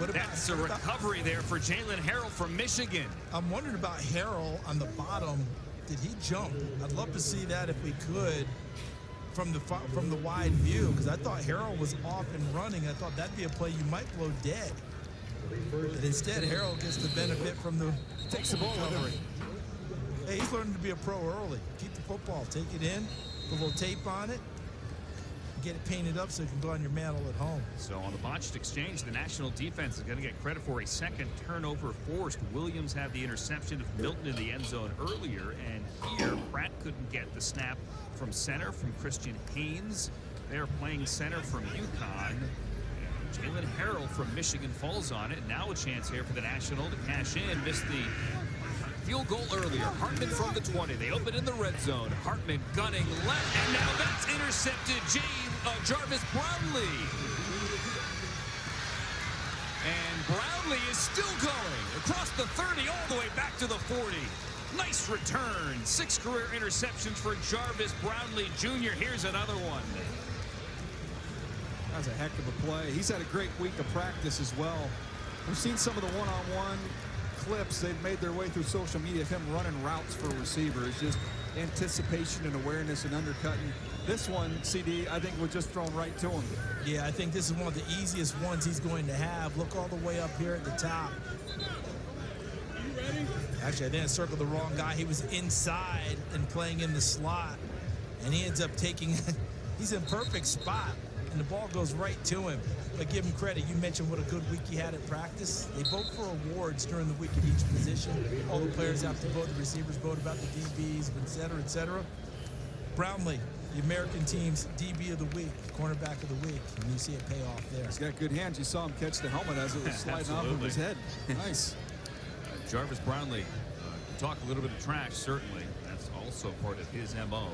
That's a recovery there for Jalen Harrell from Michigan. I'm wondering about Harrell on the bottom. Did he jump? I'd love to see that if we could from the wide view, because I thought Harrell was off and running. I thought that'd be a play you might blow dead. But instead, Harrell gets the benefit from the takes the ball recovery. Hey, he's learning to be a pro early. Keep the football, take it in, put a little tape on it, get it painted up so you can go on your mantle at home. So on the botched exchange, the national defense is going to get credit for a second turnover forced. Williams had the interception of Milton in the end zone earlier, and here Pratt couldn't get the snap from center from Christian Haynes. They're playing center from UConn. Jalen Harrell from Michigan falls on it. Now a chance here for the National to cash in. Missed the field goal earlier. Hartman from the 20. They open in the red zone. Hartman gunning left, and now that's intercepted. Jarvis Brownlee. And Brownlee is still going across the 30 all the way back to the 40. Nice return. 6 career interceptions for Jarvis Brownlee Jr. Here's another one. That was a heck of a play. He's had a great week of practice as well. We've seen some of the one-on-one clips. They've made their way through social media of him running routes for receivers. Just anticipation and awareness and undercutting. This one, CD, I think was just thrown right to him. Yeah, I think this is one of the easiest ones he's going to have. Look all the way up here at the top. Actually, I think I circled the wrong guy. He was inside and playing in the slot, and he ends up taking he's in perfect spot, and the ball goes right to him. But give him credit. You mentioned what a good week he had at practice. They vote for awards during the week at each position. All the players have to vote. The receivers vote about the DBs, et cetera, et cetera. Brownlee, the American team's DB of the week, cornerback of the week, and you see it pay off there. He's got good hands. You saw him catch the helmet as it was sliding off of his head. Nice. Jarvis Brownlee, talk a little bit of trash, certainly. That's also part of his MO.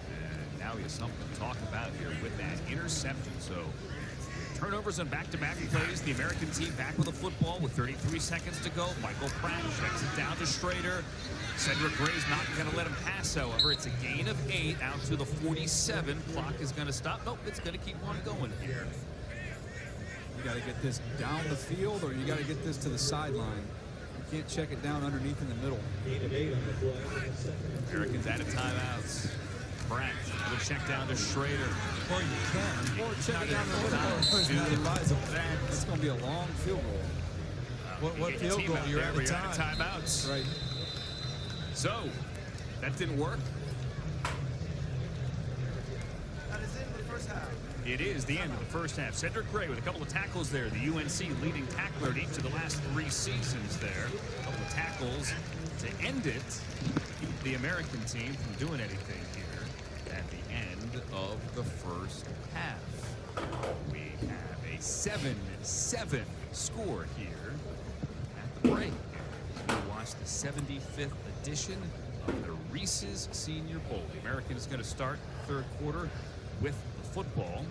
And now he has something to talk about here with that interception. So turnovers on back-to-back plays. The American team back with the football with 33 seconds to go. Michael Pratt checks it down to Schrader. Cedric Gray's not going to let him pass, however. It's a gain of 8 out to the 47. Clock is going to stop. Nope, it's going to keep on going here. You got to get this down the field, or you got to get this to the sideline. You can't check it down underneath in the middle. Americans out of timeouts. Pratt, another check down to Schrader. Or you can. Or check it down the middle. It's going to be a long field goal. What field goal? You're out of timeouts. Right. So, that didn't work. That is it for the first half. It is the end of the first half. Cedric Gray with a couple of tackles there. The UNC leading tackler in each of the last 3 seasons there. A couple of tackles to end it. Keep the American team from doing anything here at the end of the first half. We have a 7-7 score here at the break. We'll watch the 75th edition of the Reese's Senior Bowl. The American is going to start third quarter with the football.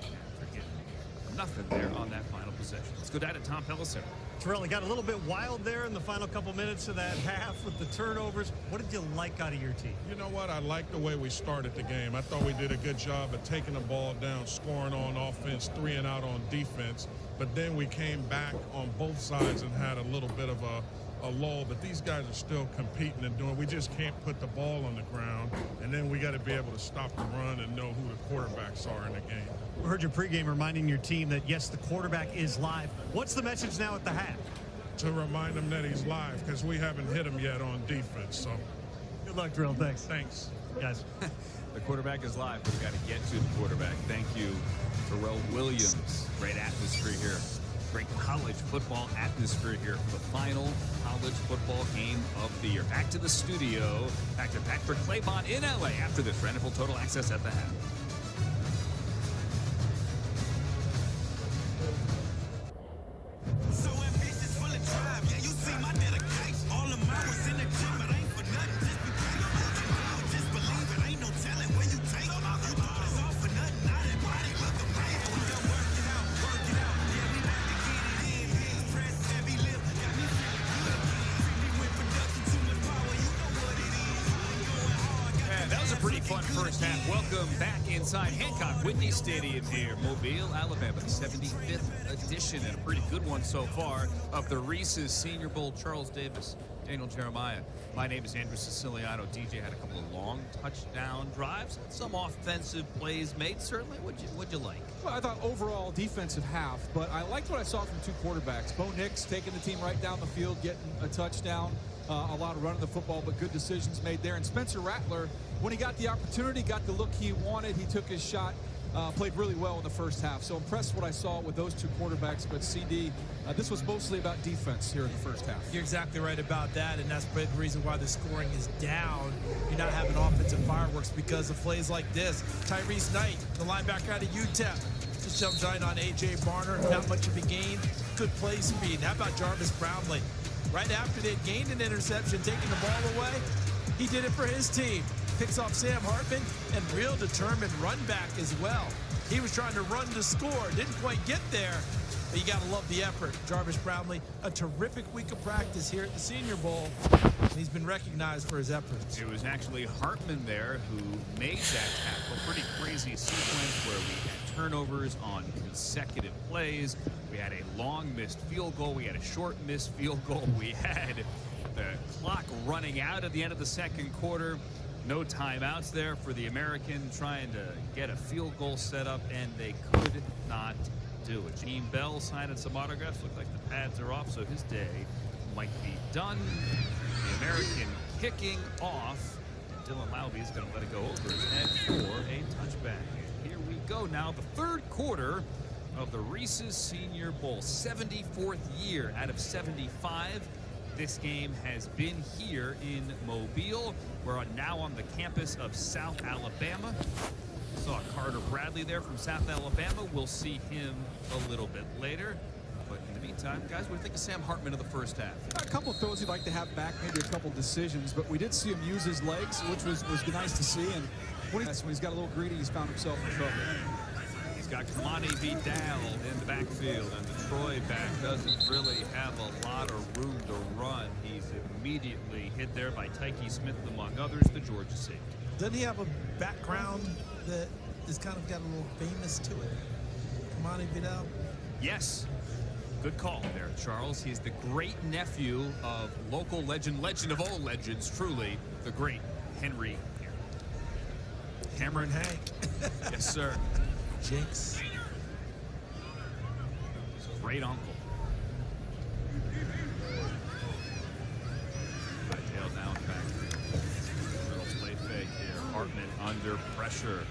After getting nothing there on that final possession. Let's go down to Tom Pelissero. Terrell, it got a little bit wild there in the final couple minutes of that half with the turnovers. What did you like out of your team? You know what? I like the way we started the game. I thought we did a good job of taking the ball down, scoring on offense, 3 and out on defense. But then we came back on both sides and had a little bit of a lull, but these guys are still competing and doing. We just can't put the ball on the ground, and then we got to be able to stop the run and know who the quarterbacks are in the game. We heard your pregame reminding your team that, yes, the quarterback is live. What's the message now at the half? To remind them that he's live, because we haven't hit him yet on defense. So good luck, Drill. Thanks. Thanks. Guys. The quarterback is live. We've got to get to the quarterback. Thank you, Terrell Williams. Great atmosphere here. Great college football atmosphere here for the final college football game of the year. Back to the studio. Back to Patrick Claybon in LA after this. Randall Total Access at the half. So ambitious, full of drive. Yeah, you see my dedication. All of mine was in the gym, but ain't for nothing. Just because just believe it. Ain't no telling where you take it. You thought it's all for nothing. Not everybody look amazing. We done work it out, work it out. Yeah, we back to get it in. Big press, heavy lift. Got me feeling good. Treat me with production, too much power. You know what it is. Going hard. Man, that was a pretty fun first first half. Welcome back inside Hancock Whitney Stadium here, Mobile, Alabama. The 75th edition, and a pretty good one so far, of the Reese's Senior Bowl. Charles Davis, Daniel Jeremiah. My name is Andrew Siciliano. DJ had a couple of long touchdown drives, some offensive plays made. Certainly, what'd you like? Well, I thought overall defensive half, but I liked what I saw from two quarterbacks. Bo Nix taking the team right down the field, getting a touchdown. A lot of running the football, but good decisions made there. And Spencer Rattler, when he got the opportunity, got the look he wanted, he took his shot, played really well in the first half. So impressed what I saw with those two quarterbacks. But CD, this was mostly about defense here in the first half. You're exactly right about that, and that's the reason why the scoring is down. You're not having offensive fireworks because of plays like this. Tyrese Knight, the linebacker out of UTEP, just jumped right on A.J. Barner. Not much of a gain. Good play speed. How about Jarvis Brownlee? Right after they'd gained an interception, taking the ball away, he did it for his team. Picks off Sam Hartman, and real determined run back as well. He was trying to run to score, didn't quite get there, but you got to love the effort. Jarvis Brownlee, a terrific week of practice here at the Senior Bowl, and he's been recognized for his efforts. It was actually Hartman there who made that tackle. Pretty crazy sequence where we had turnovers on consecutive plays. We had a long missed field goal. We had a short missed field goal. We had the clock running out at the end of the second quarter. No timeouts there for the American trying to get a field goal set up, and they could not do it. Gene Bell signing some autographs. Look like the pads are off, so his day might be done. The American kicking off. Dylan Lowby is going to let it go over his head for a touchback. And here we go now, the third quarter of the Reese's Senior Bowl. 74th year out of 75. This game has been here in Mobile. We're now on the campus of South Alabama. Saw Carter Bradley there from South Alabama. We'll see him a little bit later. But in the meantime, guys, what do you think of Sam Hartman of the first half? A couple of throws you'd like to have back, maybe a couple decisions, but we did see him use his legs, which was nice to see. And when he's got a little greedy, he's found himself in trouble. He's got Kamani Vidal in the backfield, and the Troy back doesn't really have a lot of room to run. He's immediately hit there by Tyke Smith, among others, the Georgia safety. Doesn't he have a background that has kind of got a little famous to it? Kamani Vidal? Yes. Good call there, Charles. He's the great nephew of local legend of all legends, truly, the great Henry Cameron Hank. Yes, sir. Jinx. Great uncle. Tail down back. Little play fake here. Hartman under pressure.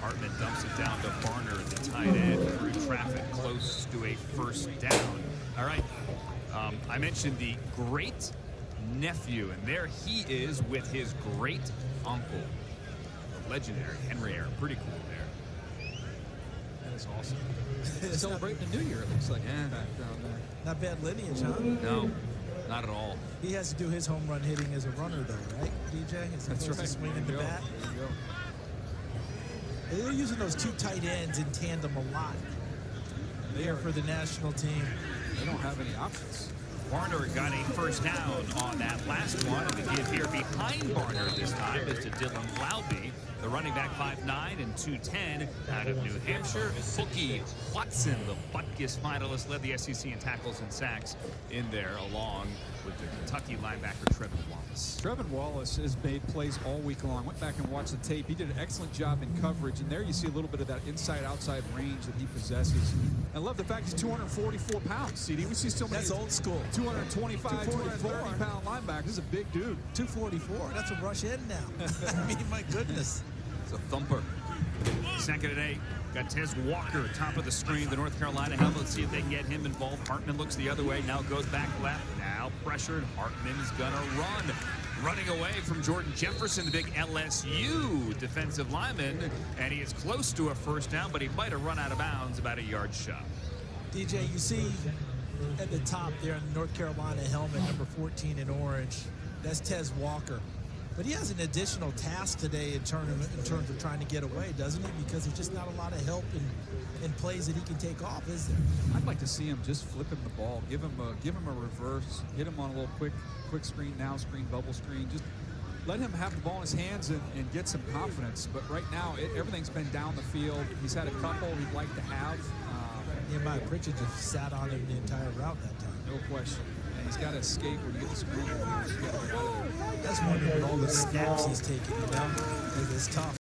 Hartman dumps it down to Barner, the tight end, through traffic, close to a first down. All right. I mentioned the great nephew, and there he is with his great uncle, the legendary Henry Aaron. Pretty cool there. That is awesome. Celebrating the new year, it looks like. Yeah. In the background there. Not bad lineage, huh? No, not at all. He has to do his home run hitting as a runner, though, right, DJ? As That's opposed right. to swinging the There you go. bat. There you go. They're using those two tight ends in tandem a lot there for the national team. They don't have any options. Barner got a first down on that last one, and the give here behind Barner this time is to Dylan Lowby, the running back, 5'9" and 210 out of New Hampshire. Bookie Watson, the Butkus finalist, led the SEC in tackles and sacks in there, along with the Kentucky linebacker Trevin Wallace. Trevin Wallace has made plays all week long. Went back and watched the tape. He did an excellent job in coverage, and there you see a little bit of that inside-outside range that he possesses. I love the fact he's 244 pounds, CD. We see so many. That's old school. 225, 244. 230-pound linebacker. This is a big dude. 244. That's a rush end now. I mean, my goodness. It's a thumper. Second and 8. Got Tez Walker, top of the screen, the North Carolina helmet. Let's see if they can get him involved. Hartman looks the other way, now goes back left. Now pressured. Hartman's gonna run. Running away from Jordan Jefferson, the big LSU defensive lineman. And he is close to a first down, but he might have run out of bounds about a yard shy. DJ, you see at the top there in the North Carolina helmet, number 14 in orange, that's Tez Walker. But he has an additional task today in terms of trying to get away, doesn't he? Because there's just not a lot of help in plays that he can take off, is there? I'd like to see him just flipping the ball, give him a reverse, hit him on a little quick screen, now screen, bubble screen. Just let him have the ball in his hands and get some confidence. But right now, everything's been down the field. He's had a couple he'd like to have. Nehemiah Pritchard just sat on him the entire route that time. No question. And he's got to escape when he gets screwed. That's wondering what all the snaps he's taking, you know? It's tough.